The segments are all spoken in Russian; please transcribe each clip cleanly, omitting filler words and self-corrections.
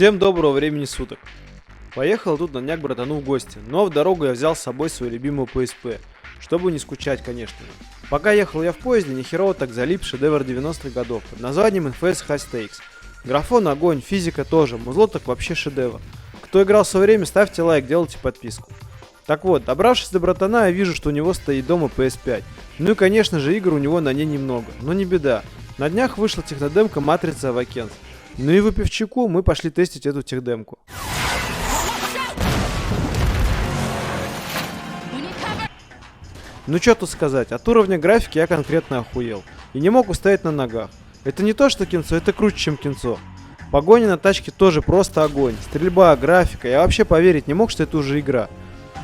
Всем доброго времени суток. Поехал тут на днях к братану в гости, но в дорогу я взял с собой свою любимую PSP, чтобы не скучать, конечно же. Пока ехал я в поезде, нехерово так залип шедевр 90-х годов под названием NFS High Stakes. Графон огонь, физика тоже, музло так вообще шедевр. Кто играл в свое время, ставьте лайк, делайте подписку. Так вот, добравшись до братана, я вижу, что у него стоит дома PS5. Ну и конечно же, игр у него на ней немного, но не беда. На днях вышла технодемка Матрица Awakens. Ну и выпив чайку, мы пошли тестить эту техдемку. Ну что тут сказать, от уровня графики я конкретно охуел. И не мог устоять на ногах. Это не то что кинцо, это круче, чем кинцо. Погоня на тачке тоже просто огонь. Стрельба, графика, я вообще поверить не мог, что это уже игра.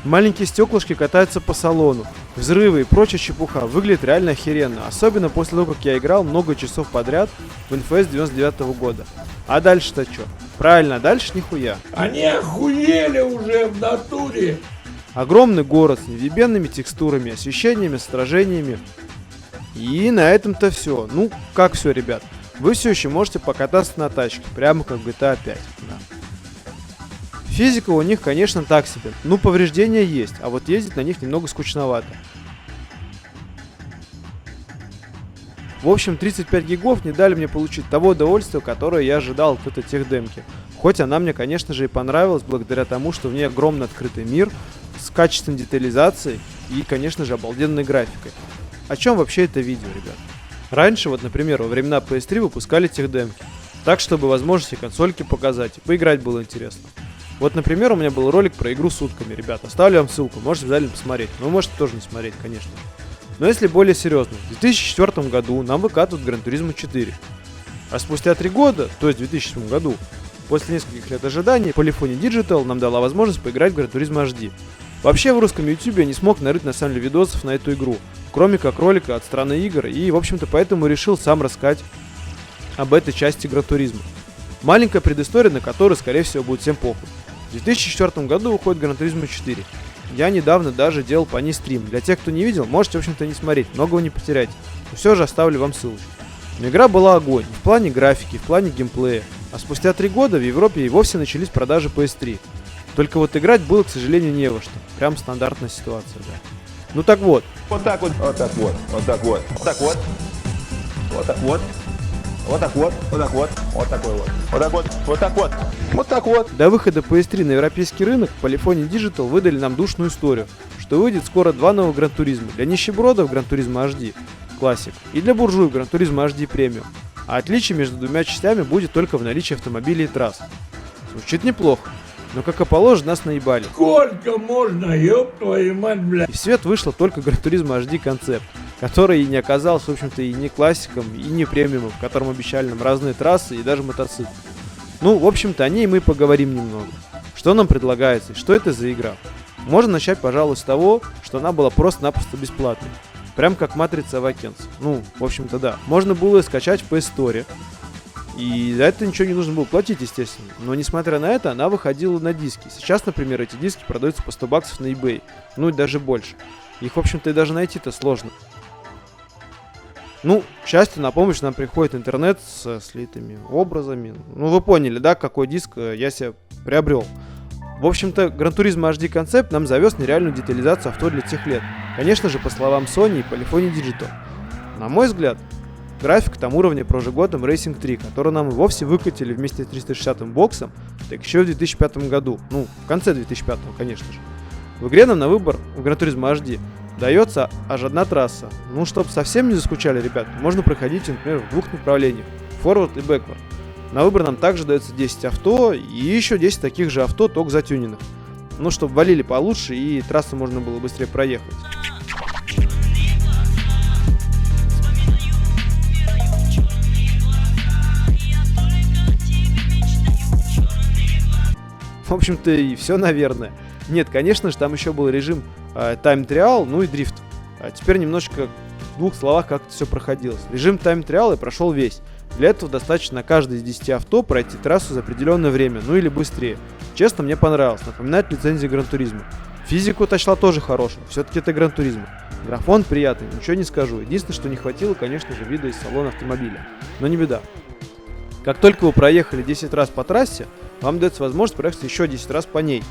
Маленькие стеклышки катаются по салону, взрывы и прочая чепуха. Выглядит реально охеренно, особенно после того, как я играл много часов подряд в NFS 99-го года. А дальше-то что? Правильно, дальше нихуя. Они охуели уже в натуре. Огромный город с невъебенными текстурами, освещениями, сражениями. И на этом-то все. Ну, как все, ребят? Вы все еще можете покататься на тачке, прямо как в GTA 5. Да. Физика у них, конечно, так себе. Ну, повреждения есть, а вот ездить на них немного скучновато. В общем, 35 гигов не дали мне получить того удовольствия, которое я ожидал от этой техдемки. Хоть она мне, конечно же, и понравилась, благодаря тому, что в ней огромный открытый мир, с качественной детализацией и, конечно же, обалденной графикой. О чем вообще это видео, ребят? Раньше, вот, например, во времена PS3 выпускали техдемки, так, чтобы возможности консольки показать и поиграть было интересно. Вот, например, у меня был ролик про игру сутками, ребят, оставлю вам ссылку, можете обязательно посмотреть, но вы можете тоже не смотреть, конечно. Но если более серьезно, в 2004 году нам выкатывают Gran Turismo 4. А спустя 3 года, то есть в 2007 году, после нескольких лет ожиданий, Polyphony Digital нам дала возможность поиграть в Gran Turismo HD. Вообще в русском YouTube я не смог нарыть на самом деле видосов на эту игру, кроме как ролика от страны игр, и в общем-то поэтому решил сам рассказать об этой части Gran Turismo. Маленькая предыстория, на которую скорее всего будет всем похуй. В 2004 году выходит Gran Turismo 4. Я недавно даже делал по ней стрим. Для тех, кто не видел, можете, в общем-то, не смотреть, многого не потеряйте. Но все же оставлю вам ссылочку. Но игра была огонь, в плане графики, в плане геймплея. А спустя 3 года в Европе и вовсе начались продажи PS3. Только вот играть было, к сожалению, не во что. Прям стандартная ситуация, да. Ну так вот. Вот так вот. Вот так вот. Вот так вот. Вот так вот. Вот так вот. Вот так вот, вот так вот, вот такой вот, вот так вот, вот так вот, вот так вот. До выхода PS3 на европейский рынок Polyphony Digital выдали нам душную историю, что выйдет скоро 2 новых Gran Turismo. Для нищебродов Gran Turismo HD Classic и для буржуев Gran Turismo HD Premium. А отличие между двумя частями будет только в наличии автомобилей и трасс. Звучит неплохо, но как и положено нас наебали. Сколько можно, ёб твою мать, блядь. И в свет вышла только Gran Turismo HD концепт, который и не оказался, в общем-то, и не классиком, и не премиумом, в котором обещали нам разные трассы и даже мотоциклы. Ну, в общем-то, о ней мы поговорим немного. Что нам предлагается и что это за игра? Можно начать, пожалуй, с того, что она была просто-напросто бесплатной. Прям как Матрица Awakens. Ну, в общем-то, да. Можно было скачать в PS Store. И за это ничего не нужно было платить, естественно. Но, несмотря на это, она выходила на диски. Сейчас, например, эти диски продаются по 100 баксов на eBay. Ну, и даже больше. Их, в общем-то, и даже найти-то сложно. Ну, к счастью, на помощь нам приходит интернет со слитыми образами. Ну, вы поняли, да, какой диск я себе приобрел. В общем-то, Gran Turismo HD концепт нам завез нереальную детализацию авто для тех лет. Конечно же, по словам Sony и Polyphony Digital. На мой взгляд, график там уровня прошлого года Racing 3, который нам и вовсе выкатили вместе с 360-м боксом, так еще в 2005 году. Ну, в конце 2005, конечно же. В игре нам на выбор в Gran Turismo HD дается аж одна трасса. Ну, чтобы совсем не заскучали, ребят, можно проходить, например, в 2 направлениях, forward и backward. На выбор нам также дается 10 авто и еще 10 таких же авто, только затюненных. Ну, чтобы валили получше и трассу можно было быстрее проехать. В общем-то и все, наверное. Нет, конечно же, там еще был режим Time Trial, ну и дрифт. А теперь немножечко в 2 словах, как это все проходилось. Режим Time Trial я прошел весь. Для этого достаточно на каждой из 10 авто пройти трассу за определенное время, ну или быстрее. Честно, мне понравилось, напоминает лицензию Gran Turismo. Физика уточла тоже хорошая, все-таки это Gran Turismo. Графон приятный, ничего не скажу. Единственное, что не хватило, конечно же, вида из салона автомобиля. Но не беда. Как только вы проехали 10 раз по трассе, вам дается возможность проехать еще 10 раз по ней.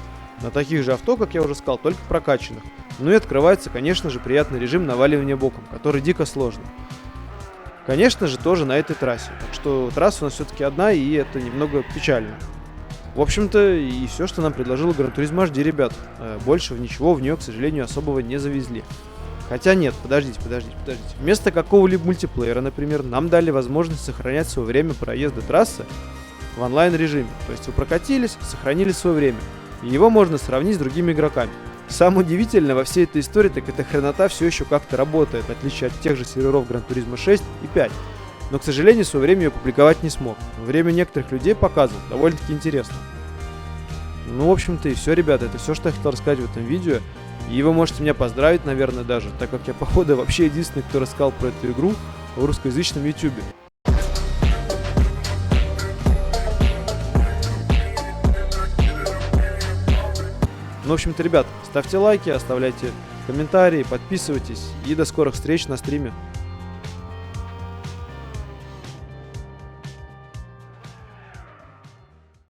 На таких же авто, как я уже сказал, только прокачанных. Ну и открывается, конечно же, приятный режим наваливания боком, который дико сложный. Конечно же, тоже на этой трассе. Так что трасса у нас все-таки одна, и это немного печально. В общем-то, и все, что нам предложил Gran Turismo HD, ребят. Больше ничего в нее, к сожалению, особого не завезли. Хотя нет, подождите. Вместо какого-либо мультиплеера, например, нам дали возможность сохранять свое время проезда трассы в онлайн-режиме. То есть вы прокатились, сохранили свое время. И его можно сравнить с другими игроками. Самое удивительное во всей этой истории, так эта хренота все еще как-то работает, в отличие от тех же серверов Gran Turismo 6 и 5. Но, к сожалению, в свое время ее публиковать не смог. Время некоторых людей показывал, довольно-таки интересно. Ну, в общем-то, и все, ребята, это все, что я хотел рассказать в этом видео. И вы можете меня поздравить, наверное, даже, так как я, походу, вообще единственный, кто рассказал про эту игру в русскоязычном YouTube. Ну, в общем-то, ребят, ставьте лайки, оставляйте комментарии, подписывайтесь и до скорых встреч на стриме.